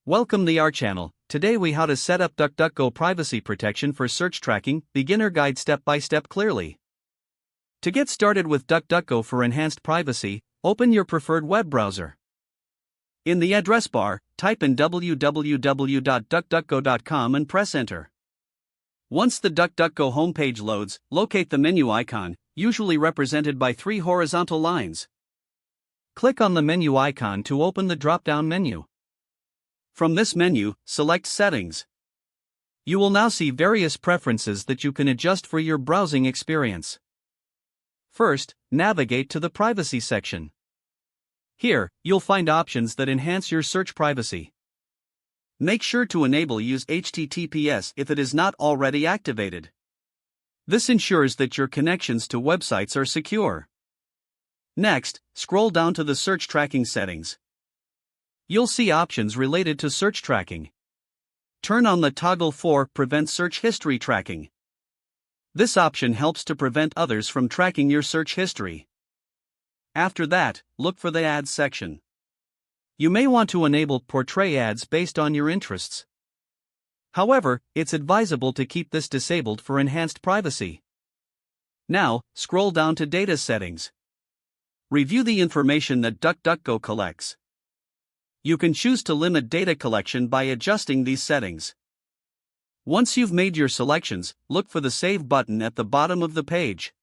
Welcome to our channel. Today we how to set up DuckDuckGo Privacy Protection for search tracking, beginner guide step by step clearly. To get started with DuckDuckGo for enhanced privacy, open your preferred web browser. In the address bar, type in www.duckduckgo.com and press enter. Once the DuckDuckGo homepage loads, locate the menu icon, usually represented by 3 horizontal lines. Click on the menu icon to open the drop-down menu. From this menu, select Settings. You will now see various preferences that you can adjust for your browsing experience. First, navigate to the Privacy section. Here, you'll find options that enhance your search privacy. Make sure to enable Use HTTPS if it is not already activated. This ensures that your connections to websites are secure. Next, scroll down to the search tracking settings. You'll see options related to search tracking. Turn on the toggle for Prevent Search History Tracking. This option helps to prevent others from tracking your search history. After that, look for the Ads section. You may want to enable Portray ads based on your interests. However, it's advisable to keep this disabled for enhanced privacy. Now, scroll down to Data Settings. Review the information that DuckDuckGo collects. You can choose to limit data collection by adjusting these settings. Once you've made your selections, look for the Save button at the bottom of the page.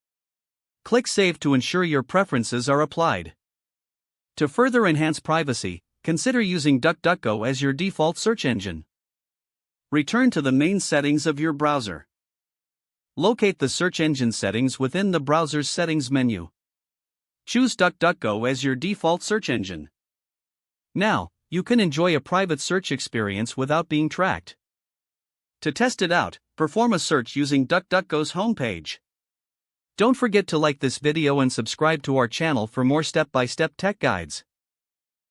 Click Save to ensure your preferences are applied. To further enhance privacy, consider using DuckDuckGo as your default search engine. Return to the main settings of your browser. Locate the search engine settings within the browser's settings menu. Choose DuckDuckGo as your default search engine. Now, you can enjoy a private search experience without being tracked. To test it out, perform a search using DuckDuckGo's homepage. Don't forget to like this video and subscribe to our channel for more step-by-step tech guides.